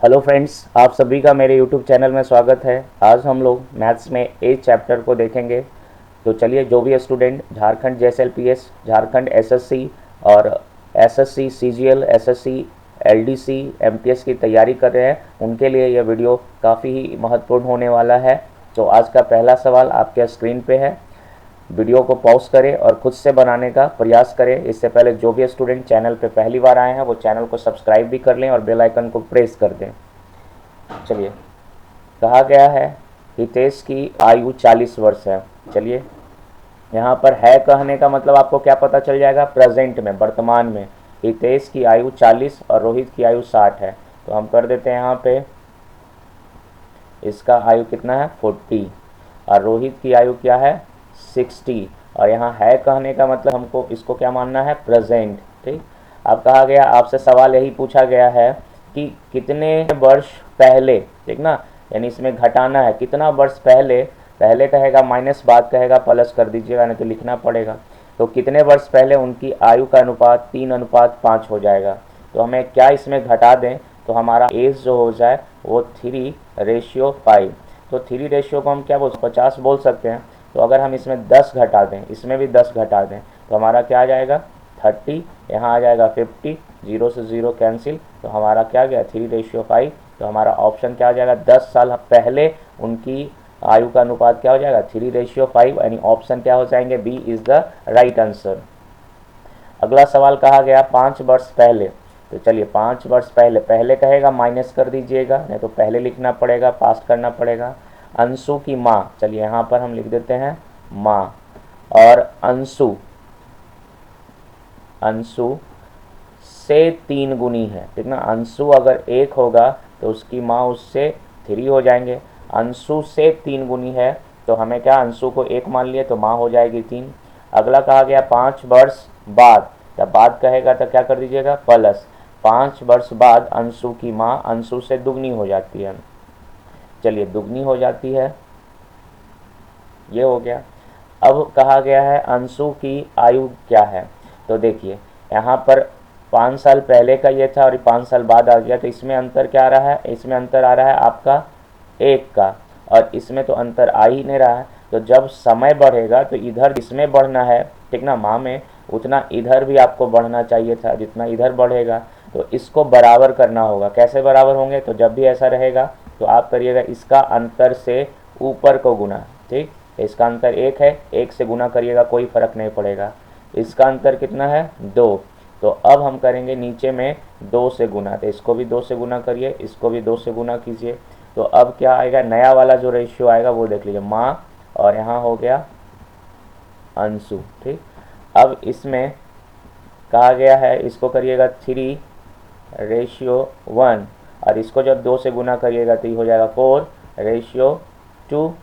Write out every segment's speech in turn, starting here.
Hello friends, आप सभी का मेरे यूट्यूब चैनल में स्वागत है। आज हम लोग मैथ्स में 8 चैप्टर को देखेंगे। तो चलिए, जो भी student Jharkhand JSLPS, Jharkhand SSC और SSC CGL, SSC LDC MTS की तैयारी कर रहे हैं, उनके लिए यह वीडियो काफ़ी ही महत्वपूर्ण होने वाला है। तो आज का पहला सवाल आपके स्क्रीन पे है। वीडियो को पॉज करें और खुद से बनाने का प्रयास करें। इससे पहले जो भी स्टूडेंट चैनल पे पहली बार आए हैं वो चैनल को सब्सक्राइब भी कर लें और बेल आइकन को प्रेस कर दें। चलिए, कहा गया है हितेश की आयु 40 वर्ष है। चलिए, यहाँ पर है कहने का मतलब आपको क्या पता चल जाएगा, प्रेजेंट में, वर्तमान में हितेश की आयु 40 और रोहित की आयु 60 है। तो हम कर देते हैं यहाँ पे, इसका आयु कितना है 40 और रोहित की आयु क्या है 60। और यहाँ है कहने का मतलब हमको इसको क्या मानना है, प्रेजेंट। ठीक, अब कहा गया, आपसे सवाल यही पूछा गया है कि कितने वर्ष पहले, ठीक ना, यानी इसमें घटाना है कितना वर्ष पहले। पहले कहेगा माइनस, बाद कहेगा प्लस कर दीजिएगा, नहीं तो लिखना पड़ेगा। तो कितने वर्ष पहले उनकी आयु का अनुपात 3:5 हो जाएगा। तो हमें क्या इसमें घटा दें तो हमारा एज जो हो जाए वो 3:5। तो 3 को हम क्या बोल 50 बोल सकते हैं। तो अगर हम इसमें 10 घटा दें, इसमें भी 10 घटा दें, तो हमारा क्या आ जाएगा 30, यहाँ आ जाएगा 50, 0 से 0 कैंसिल, तो हमारा क्या गया 3:5। तो हमारा ऑप्शन क्या हो जाएगा, 10 साल पहले उनकी आयु का अनुपात क्या हो जाएगा 3:5, यानी ऑप्शन क्या हो जाएंगे, B is the right answer. अगला सवाल कहा गया 5 वर्ष पहले। तो चलिए, 5 वर्ष पहले, पहले कहेगा माइनस कर दीजिएगा, नहीं तो पहले लिखना पड़ेगा, पास्ट करना पड़ेगा। अंशु की माँ, चलिए यहाँ पर हम लिख देते हैं माँ, और अंशु, अंशु से 3 गुनी है, ठीक ना। अंशु अगर 1 होगा तो उसकी माँ उससे 3 हो जाएंगे। अंशु से 3 गुनी है तो हमें क्या, अंशु को 1 मान लिए तो माँ हो जाएगी 3। अगला कहा गया 5 वर्ष बाद, जब बाद कहेगा तो क्या कर दीजिएगा प्लस। 5 वर्ष बाद अंशु की माँ अंशु से दुगनी हो जाती है, चलिए दुगनी हो जाती है, ये हो गया। अब कहा गया है अंशु की आयु क्या है। तो देखिए, यहाँ पर 5 साल पहले का ये था और 5 साल बाद आ गया, तो इसमें अंतर क्या आ रहा है, इसमें अंतर आ रहा है आपका 1 का, और इसमें तो अंतर आ ही नहीं रहा है। तो जब समय बढ़ेगा तो इधर इसमें बढ़ना है, ठीक ना, माँ में, उतना इधर भी आपको बढ़ना चाहिए था, जितना इधर बढ़ेगा। तो इसको बराबर करना होगा। कैसे बराबर होंगे, तो जब भी ऐसा रहेगा तो आप करिएगा इसका अंतर से ऊपर को गुना, ठीक। इसका अंतर 1 है, 1 से गुना करिएगा, कोई फर्क नहीं पड़ेगा। इसका अंतर कितना है 2, तो अब हम करेंगे नीचे में 2 से गुना, तो इसको भी 2 से गुना करिए, इसको भी 2 से गुना कीजिए। तो अब क्या आएगा, नया वाला जो रेशियो आएगा वो देख लीजिए, माँ और यहाँ हो गया अंशु, ठीक। अब इसमें कहा गया है इसको करिएगा 3:1, और इसको जब 2 से गुना करिएगा तो ये हो जाएगा 4:2।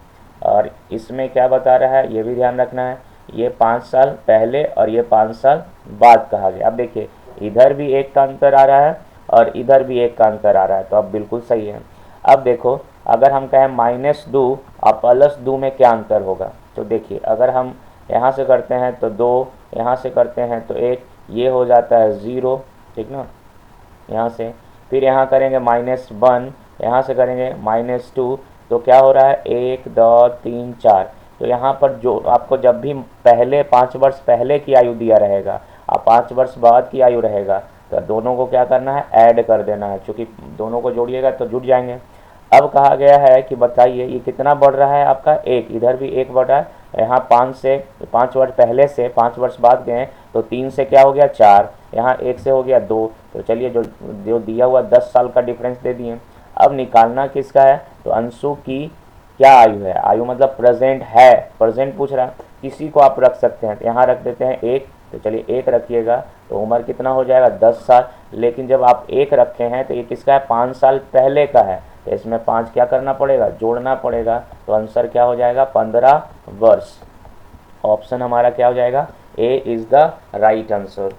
और इसमें क्या बता रहा है ये भी ध्यान रखना है, ये 5 साल पहले और ये 5 साल बाद कहा गया। अब देखिए, इधर भी 1 का अंतर आ रहा है और इधर भी 1 का अंतर आ रहा है, तो अब बिल्कुल सही है। अब देखो, अगर हम कहें -2 और +2 में क्या अंतर होगा, तो देखिए अगर हम यहाँ से करते हैं तो 2, यहाँ से करते हैं तो 1, ये हो जाता है 0, ठीक ना, यहाँ से। फिर यहाँ करेंगे -1, यहाँ से करेंगे -2, तो क्या हो रहा है 1 2 3 4। तो यहाँ पर जो आपको जब भी पहले 5 वर्ष पहले की आयु दिया रहेगा और 5 वर्ष बाद की आयु रहेगा, तो दोनों को क्या करना है, ऐड कर देना है, क्योंकि दोनों को जोड़िएगा तो जुड़ जाएंगे। अब कहा गया है कि बताइए ये कितना बढ़ रहा है आपका 1, इधर भी 1 बढ़ रहा है। यहाँ 5 वर्ष पहले से 5 वर्ष बाद गए तो 3 से क्या हो गया 4, यहाँ 1 से हो गया 2। तो चलिए, जो जो दिया हुआ 10 साल का डिफरेंस दे दिए। अब निकालना किसका है, तो अंशु की क्या आयु है, आयु मतलब प्रेजेंट है, प्रेजेंट पूछ रहा है, किसी को आप रख सकते हैं। तो यहाँ रख देते हैं 1, तो चलिए 1 रखिएगा, तो उम्र कितना हो जाएगा 10 साल। लेकिन जब आप 1 रखे हैं तो ये किसका है, 5 साल पहले का है, तो इसमें 5 क्या करना पड़ेगा, जोड़ना पड़ेगा। तो आंसर क्या हो जाएगा 15 वर्ष। ऑप्शन हमारा क्या हो जाएगा, ए इज द राइट आंसर।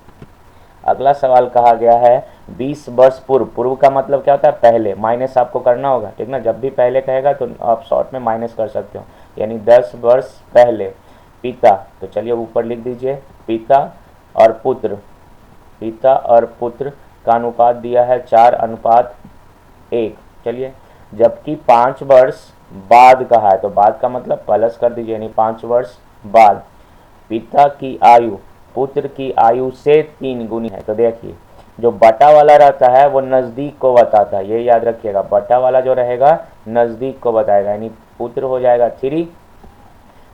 अगला सवाल कहा गया है 20 वर्ष पूर्व, पूर्व का मतलब क्या होता है पहले, माइनस आपको करना होगा, ठीक ना, जब भी पहले कहेगा तो आप शॉर्ट में माइनस कर सकते हो, यानी 10 वर्ष पहले पिता, तो चलिए ऊपर लिख दीजिए पिता और पुत्र, पिता और पुत्र का अनुपात दिया है 4:1, 1। चलिए, जबकि 5 वर्ष बाद कहा है तो बाद का मतलब प्लस कर दीजिए, यानी 5 वर्ष बाद पिता की आयु पुत्र की आयु से 3 गुनी है। तो देखिए, जो बटा वाला रहता है वो नज़दीक को बताता है, ये याद रखिएगा। बटा वाला जो रहेगा नज़दीक को बताएगा, यानी पुत्र हो जाएगा 3,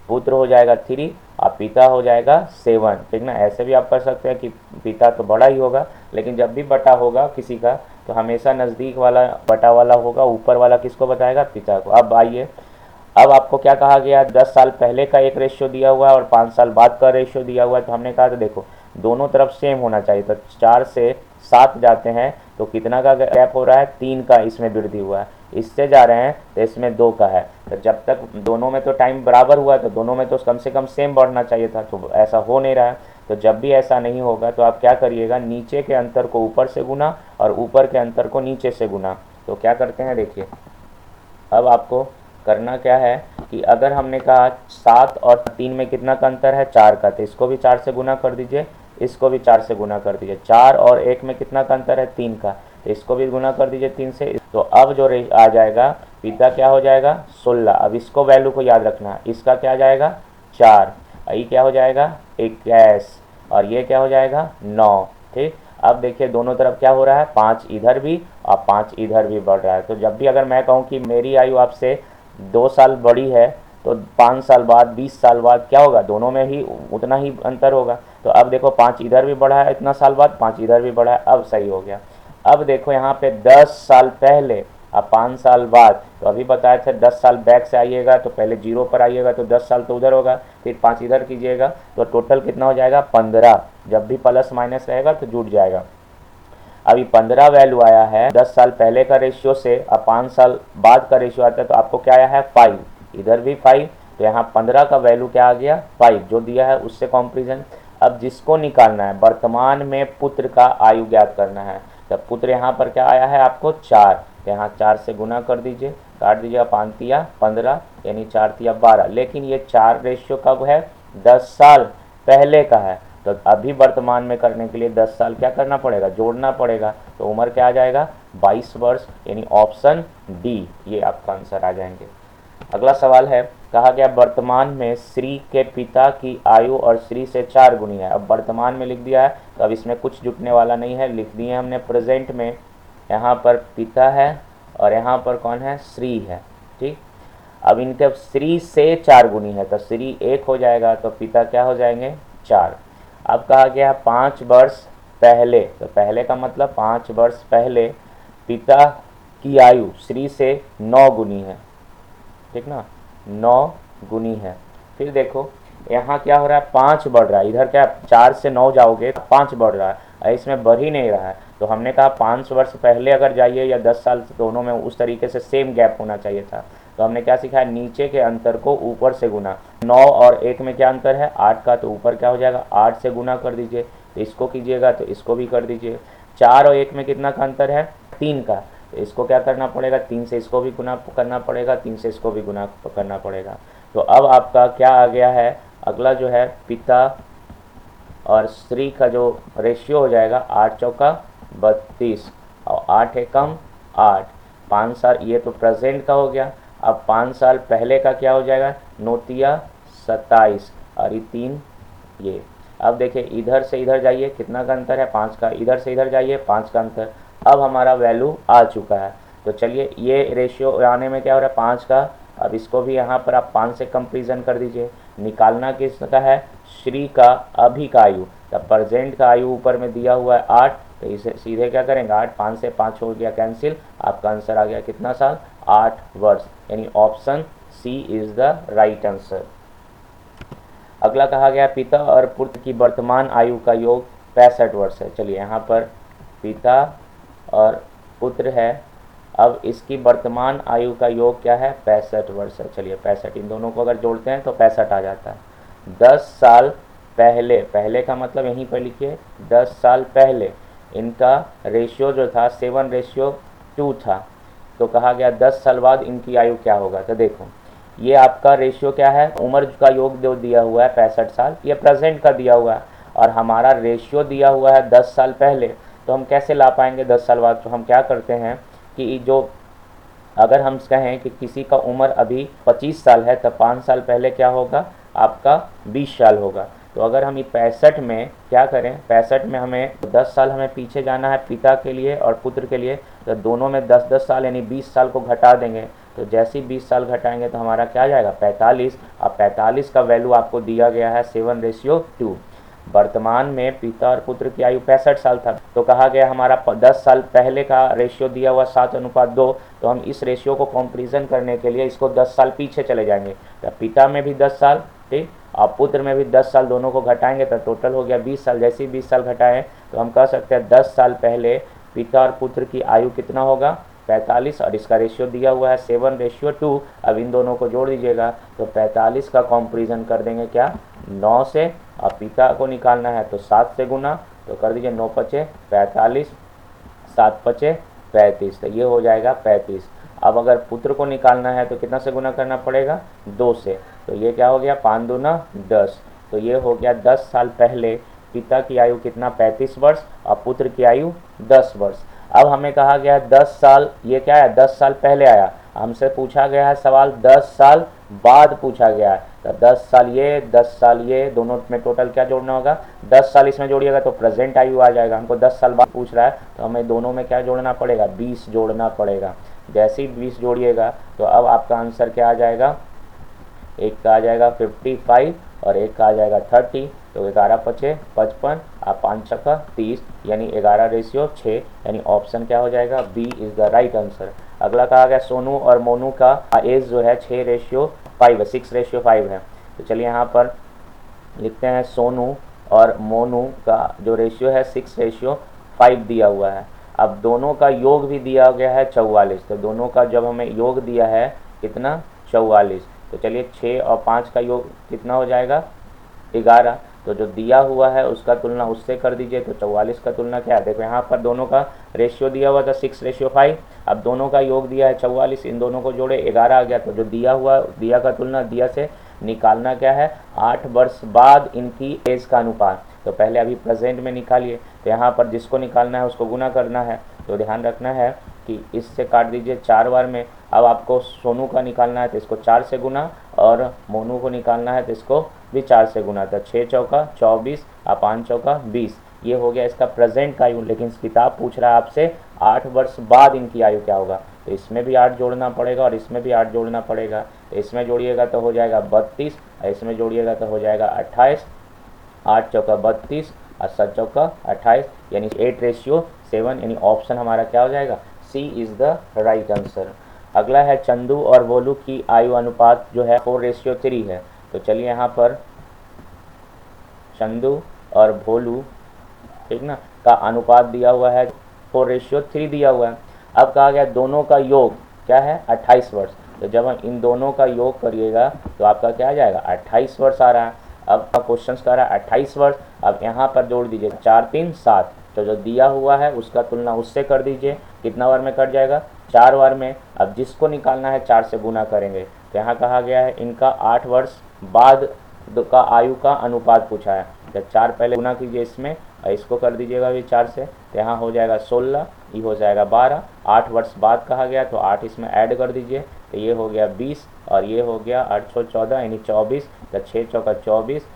पुत्र हो जाएगा 3 और पिता हो जाएगा 7। ठीक ना। ऐसे भी आप कर सकते हैं कि पिता तो बड़ा ही होगा, लेकिन जब भी बटा होगा किसी का तो हमेशा नज़दीक वाला बटा वाला होगा, ऊपर वाला किसको बताएगा? पिता को। अब आइए, अब आपको क्या कहा गया? 10 साल पहले का एक रेशियो दिया हुआ है और 5 साल बाद का रेशियो दिया हुआ है। तो हमने कहा था देखो दोनों तरफ सेम होना चाहिए। तो 4 से 7 जाते हैं तो कितना का गैप हो रहा है? 3 का इसमें वृद्धि हुआ है। इससे जा रहे हैं तो इसमें 2 का है। तो जब तक दोनों में तो टाइम बराबर हुआ तो दोनों में तो कम से कम सेम बढ़ना चाहिए था, तो ऐसा हो नहीं रहा है। तो जब भी ऐसा नहीं होगा तो आप क्या करिएगा? नीचे के अंतर को ऊपर से गुना और ऊपर के अंतर को नीचे से गुना। तो क्या करते हैं देखिए, अब आपको करना क्या है कि अगर हमने कहा 7 और 3 में कितना का अंतर है? 4 का, तो इसको भी 4 से गुना कर दीजिए, इसको भी 4 से गुना कर दीजिए। 4 और 1 में कितना का अंतर है? 3 का, तो इसको भी गुना कर दीजिए 3 से। तो अब जो आ जाएगा पिता क्या हो जाएगा? 16। अब इसको वैल्यू को याद रखना, इसका क्या आ जाएगा? 4, ये क्या हो जाएगा? 21, और ये क्या हो जाएगा? 9। ठीक। अब देखिए दोनों तरफ क्या हो रहा है? 5 इधर भी और 5 इधर भी बढ़ रहा है। तो जब भी अगर मैं कहूँ कि मेरी आयु आपसे 2 साल बड़ी है तो 5 साल बाद 20 साल बाद क्या होगा? दोनों में ही उतना ही अंतर होगा। तो अब देखो 5 इधर भी बढ़ा है इतना साल बाद, 5 इधर भी बढ़ा है, अब सही हो गया। अब देखो यहाँ पे 10 साल पहले अब 5 साल बाद, तो अभी बताया था 10 साल बैक से आइएगा तो पहले 0 पर आइएगा, तो 10 साल तो उधर होगा, फिर 5 इधर कीजिएगा तो टोटल कितना हो जाएगा? 15। जब भी प्लस माइनस रहेगा तो जुड़ जाएगा। अभी 15 वैल्यू आया है 10 साल पहले का रेशियो से, अब 5 साल बाद का रेशियो आता है तो आपको क्या आया है? 5। इधर भी 5, तो यहाँ 15 का वैल्यू क्या आ गया? 5, जो दिया है उससे कंपैरिजन। अब जिसको निकालना है वर्तमान में पुत्र का आयु ज्ञात करना है, तो पुत्र यहाँ पर क्या आया है आपको? 4, तो यहाँ 4 से गुना कर दीजिए, काट दीजिएगा, 5 तिया 15 यानी 4 तिया 12। लेकिन ये 4 रेशियो कब है? 10 साल पहले का है। तो अभी वर्तमान में करने के लिए 10 साल क्या करना पड़ेगा? जोड़ना पड़ेगा। तो उम्र क्या आ जाएगा? 22 वर्ष, यानी ऑप्शन डी, ये आपका आंसर आ जाएंगे। अगला सवाल है, कहा गया वर्तमान में श्री के पिता की आयु और श्री से 4 गुनी है। अब वर्तमान में लिख दिया है तो अब इसमें कुछ जुटने वाला नहीं है, लिख दिए हमने प्रेजेंट में। यहाँ पर पिता है और यहाँ पर कौन है? श्री है। ठीक। अब इनके श्री से 4 गुनी है तो श्री 1 हो जाएगा, तो पिता क्या हो जाएंगे? 4। अब कहा गया 5 वर्ष पहले, तो पहले का मतलब 5 वर्ष पहले पिता की आयु श्री से 9 गुनी है। ठीक ना, 9 गुनी है। फिर देखो यहाँ क्या हो रहा है? 5 बढ़ रहा है, इधर क्या 4 से 9 जाओगे तो 5 बढ़ रहा है, इसमें बढ़ ही नहीं रहा है। तो हमने कहा 5 वर्ष पहले अगर जाइए या 10 साल, दोनों में उस तरीके से सेम गैप होना चाहिए था। तो हमने क्या सीखा है? नीचे के अंतर को ऊपर से गुना। 9 और 1 में क्या अंतर है? 8 का, तो ऊपर क्या हो जाएगा? 8 से गुना कर दीजिए, तो इसको कीजिएगा तो इसको भी कर दीजिए। 4 और 1 में कितना का अंतर है? 3 का, तो इसको क्या करना पड़ेगा? 3 से इसको भी गुना करना पड़ेगा, 3 से इसको भी गुना करना पड़ेगा। तो अब आपका क्या आ गया है? अगला जो है पिता और स्त्री का जो रेशियो हो जाएगा 8 चौका 32 और 8 एकम 8। 5 साल, ये तो प्रेजेंट का हो गया। अब 5 साल पहले का क्या हो जाएगा? 9 तिया 27 और ये 3 ये। अब देखिए इधर से इधर जाइए, कितना का अंतर है? 5 का। इधर से इधर जाइए, 5 का अंतर। अब हमारा वैल्यू आ चुका है। तो चलिए ये रेशियो आने में क्या हो रहा है? 5 का। अब इसको भी यहाँ पर आप 5 से कंपेरिजन कर दीजिए। निकालना किसका है? श्री का अभी का आयु, तब प्रेजेंट का आयु ऊपर में दिया हुआ है 8, तो इसे सीधे क्या करेंगे? 8, 5 से 5 हो गया कैंसिल, आपका आंसर आ गया कितना साल? 8 वर्ष, यानी option C is the right answer. अगला कहा गया पिता और पुत्र की वर्तमान आयु का योग 65 वर्ष है। चलिए यहाँ पर पिता और पुत्र है, अब इसकी वर्तमान आयु का योग क्या है? 65 वर्ष है। चलिए 65, इन दोनों को अगर जोड़ते हैं तो 65 आ जाता है। 10 साल पहले, पहले का मतलब यहीं पर लिखिए 10 साल पहले इनका रेशियो जो था 7:2 था। तो कहा गया 10 साल बाद इनकी आयु क्या होगा? तो देखो ये आपका रेशियो क्या है? उम्र का योग जो दिया हुआ है 65 साल, ये प्रेजेंट का दिया हुआ है, और हमारा रेशियो दिया हुआ है 10 साल पहले। तो हम कैसे ला पाएंगे 10 साल बाद? तो हम क्या करते हैं कि जो अगर हम कहें कि किसी का उम्र अभी 25 साल है तो 5 साल पहले क्या होगा, आपका 20 साल होगा। तो अगर हम 65 में क्या करें, 65 में हमें 10 साल हमें पीछे जाना है पिता के लिए और पुत्र के लिए, तो दोनों में 10-10 साल यानी 20 साल को घटा देंगे। तो जैसे ही 20 साल घटाएंगे तो हमारा क्या आ जाएगा, 45। अब 45 का वैल्यू आपको दिया गया है 7:2। वर्तमान में पिता और पुत्र की आयु 65 साल था, तो कहा गया हमारा 10 साल पहले का रेशियो दिया हुआ 7:2। तो हम इस रेशियो को कंपैरिजन करने के लिए इसको 10 साल पीछे चले जाएंगे। तो पिता में भी 10 साल, ठीक, और पुत्र में भी 10 साल, दोनों को घटाएंगे तो टोटल हो गया 20 साल। जैसे ही 20 साल घटाएं तो हम कह सकते हैं 10 साल पहले पिता और पुत्र की आयु कितना होगा, 45, और इसका रेशियो दिया हुआ है 7:2। अब इन दोनों को जोड़ दीजिएगा तो 45 का कंपैरिजन कर देंगे क्या, 9 से, और पिता को निकालना है तो 7 से गुना, तो कर दीजिए 9 पचे 45, 7 पचे 35, तो ये हो जाएगा 35। अब अगर पुत्र को निकालना है तो कितना से गुना करना पड़ेगा, 2 से, तो ये क्या हो गया 5 दूना 10। तो ये हो गया 10 साल पहले पिता की आयु कितना, 35 वर्ष, और पुत्र की आयु 10 वर्ष। अब हमें कहा गया है 10 साल, ये क्या है 10 साल पहले आया, हमसे पूछा गया है सवाल 10 साल बाद पूछा गया है। तो 10 साल ये, 10 साल ये, दोनों में टोटल क्या जोड़ना होगा, 10 साल इसमें जोड़िएगा तो प्रेजेंट आयु आ जाएगा। हमको 10 साल बाद पूछ रहा है तो हमें दोनों में क्या जोड़ना पड़ेगा, 20 जोड़ना पड़ेगा। जैसे ही 20 जोड़िएगा तो अब आपका आंसर क्या आ जाएगा, एक का आ जाएगा 55 और एक का आ जाएगा 30। तो 11 पचे 55 और 5 छक्का 30, यानी 11:6, यानी ऑप्शन क्या हो जाएगा, B is the right answer. अगला कहा गया सोनू और मोनू का एज जो है 6:5 है, 6:5 है। तो चलिए यहाँ पर लिखते हैं सोनू और मोनू का जो रेशियो है 6:5 दिया हुआ है। अब दोनों का योग भी दिया गया है 44। तो दोनों का जब हमें योग दिया है कितना, 44, तो चलिए 6 और 5 का योग कितना हो जाएगा, 11। तो जो दिया हुआ है उसका तुलना उससे कर दीजिए, तो 44 का तुलना क्या है, देखो यहाँ पर दोनों का रेशियो दिया हुआ था 6:5, अब दोनों का योग दिया है 44, इन दोनों को जोड़े 11 आ गया। तो जो दिया हुआ, दिया का तुलना दिया से निकालना क्या है, 8 वर्ष बाद इनकी एज का अनुपात। तो पहले अभी प्रेजेंट में निकालिए, तो यहाँ पर जिसको निकालना है उसको गुना करना है। तो ध्यान रखना है कि इससे काट दीजिए 4 बार में। अब आपको सोनू का निकालना है तो इसको 4 से गुना, और मोनू को निकालना है तो इसको भी 4 से गुना। तो 6 चौका 24 और 5 चौका 20, ये हो गया इसका प्रेजेंट का आयु। लेकिन किताब पूछ रहा है आपसे 8 वर्ष बाद इनकी आयु क्या होगा, तो इसमें भी 8 जोड़ना पड़ेगा और इसमें भी 8 जोड़ना पड़ेगा। तो इसमें जोड़िएगा तो हो जाएगा 32, और इसमें जोड़िएगा तो हो जाएगा 28। 8 चौका 32 और 7 चौका 28, यानी 8:7, यानी ऑप्शन हमारा क्या हो जाएगा, सी इज़ द राइट आंसर। अगला है चंदू और भोलू की आयु अनुपात जो है 4:3 है। तो चलिए यहाँ पर चंदू और भोलू, ठीक ना, का अनुपात दिया हुआ है 4:3 दिया हुआ है। अब कहा गया दोनों का योग क्या है, 28 वर्ष। तो जब हम इन दोनों का योग करिएगा तो आपका क्या आ जाएगा, 28 वर्ष आ रहा है। अब क्वेश्चन कह रहा है 28 वर्ष। अब यहाँ पर जोड़ दीजिए 4 3 7, तो जो दिया हुआ है उसका तुलना उससे कर दीजिए, कितना बार में कट जाएगा, 4 बार में। अब जिसको निकालना है 4 से गुना करेंगे। तो यहाँ कहा गया है इनका 8 वर्ष बाद का आयु का अनुपात पूछा है। जब 4 पहले गुना कीजिए इसमें और इसको कर दीजिएगा भी 4 से, तो यहाँ हो जाएगा 16, ये हो जाएगा 12। 8 वर्ष बाद कहा गया तो 8 इसमें ऐड कर दीजिए, तो ये हो गया 20 और ये हो गया 8 6 14 यानी 24। तो 6 चौका 24,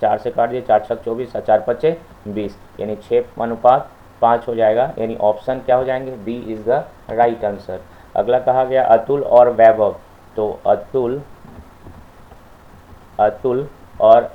4 से काट दिए, 4 6 24 और 4 5 20, यानी 6:5 हो जाएगा। यानी ऑप्शन क्या हो जाएंगे, B is the right answer. अगला कहा गया अतुल और वैभव। तो अतुल और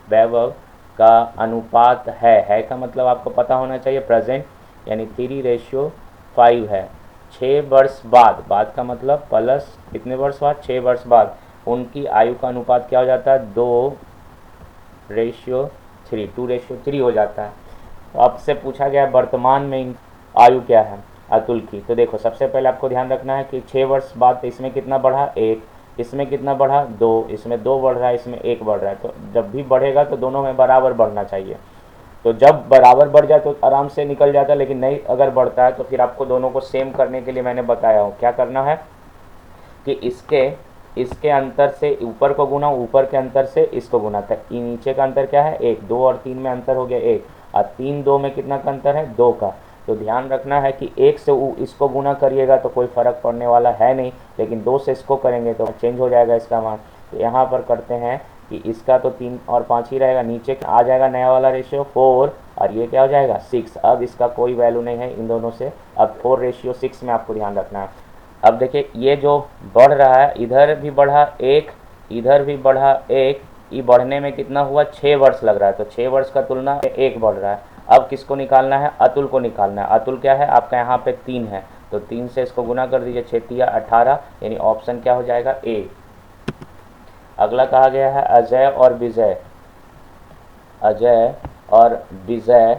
वैभव का अनुपात है का मतलब आपको पता होना चाहिए प्रेजेंट, यानी 3:5 है। 6 वर्ष बाद का मतलब प्लस कितने वर्ष बाद, 6 वर्ष बाद उनकी आयु का अनुपात क्या हो जाता है, 2:3 हो जाता है। तो आपसे पूछा गया वर्तमान में आयु क्या है अतुल की। तो देखो सबसे पहले आपको ध्यान रखना है कि 6 वर्ष बाद तो इसमें कितना बढ़ा, 1, इसमें कितना बढ़ा, 2, इसमें 2 बढ़ रहा है, इसमें 1 बढ़ रहा है। तो जब भी बढ़ेगा तो दोनों में बराबर बढ़ना चाहिए। तो जब बराबर बढ़ जाए तो आराम से निकल जाता है, लेकिन नहीं अगर बढ़ता है तो फिर आपको दोनों को सेम करने के लिए मैंने बताया हूँ क्या करना है कि इसके अंतर से ऊपर को गुना, ऊपर के अंतर से इसको गुना। तक नीचे का अंतर क्या है, 1, 2 और 3 में अंतर हो गया 1, और 3 2 में कितना का अंतर है, 2 का। तो ध्यान रखना है कि 1 से इसको गुना करिएगा तो कोई फ़र्क पड़ने वाला है नहीं, लेकिन 2 से इसको करेंगे तो चेंज हो जाएगा इसका मान। तो यहाँ पर करते हैं कि इसका तो 3 और 5 ही रहेगा, नीचे आ जाएगा नया वाला रेशियो 4 और ये क्या हो जाएगा 6। अब इसका कोई वैल्यू नहीं है इन दोनों से। अब 4:6 में आपको ध्यान रखना है। अब देखिए ये जो बढ़ रहा है, इधर भी बढ़ा 1, इधर भी बढ़ा 1, ये बढ़ने में कितना हुआ 6 वर्ष लग रहा है। तो 6 वर्ष का तुलना 1 बढ़ रहा है। अब किसको निकालना है, अतुल को निकालना है। अतुल क्या है आपका यहाँ पे 3 है, तो 3 से इसको गुना कर दीजिए, 6 18, यानी ऑप्शन क्या हो जाएगा ए। अगला कहा गया है अजय और विजय। अजय और विजय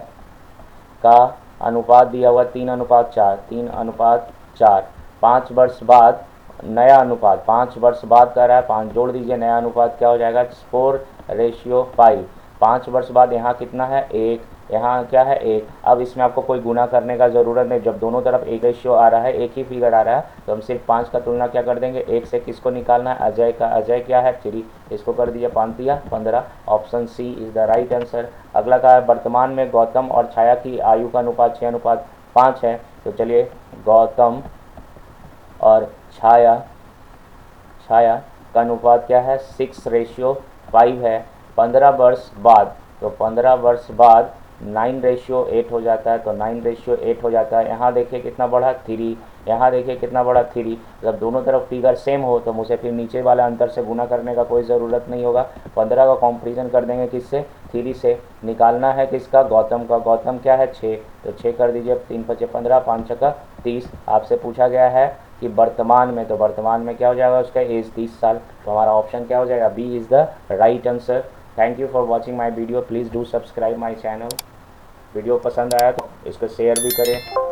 का अनुपात दिया हुआ 3:4, 3:4। 5 वर्ष बाद नया अनुपात, 5 वर्ष बाद कह रहा है, 5 जोड़ दीजिए, नया अनुपात क्या हो जाएगा 4:5। 5 वर्ष बाद यहाँ कितना है 1, यहाँ क्या है 1। अब इसमें आपको कोई गुना करने का ज़रूरत नहीं, जब दोनों तरफ एक रेशियो आ रहा है, एक ही फिगर आ रहा है, तो हम सिर्फ 5 का तुलना क्या कर देंगे 1 से। किसको निकालना है अजय का, अजय क्या है 3, इसको कर दीजिए 5×15, option C is the right answer. अगला का है वर्तमान में गौतम और छाया की आयु का अनुपात 6:5 है। तो चलिए गौतम और छाया का अनुपात क्या है 6:5 है। 15 वर्ष बाद, तो 15 वर्ष बाद 9:8 हो जाता है, तो 9:8 हो जाता है। यहाँ देखिए कितना बढ़ा 3, यहाँ देखिए कितना बढ़ा 3। जब दोनों तरफ फिगर सेम हो तो मुझे फिर नीचे वाले अंतर से गुना करने का कोई ज़रूरत नहीं होगा। 15 का कंपैरिजन कर देंगे किससे 3 से। निकालना है किसका गौतम का, गौतम क्या है 6, तो 6 कर दीजिए, 3×5 15, 5×6 30। आपसे पूछा गया है कि वर्तमान में, तो वर्तमान में क्या हो जाएगा उसका एज 30 साल। तो हमारा ऑप्शन क्या हो जाएगा B is the right answer. Thank you for watching my video. Please do subscribe my channel. Video पसंद आया तो इसको शेयर भी करें।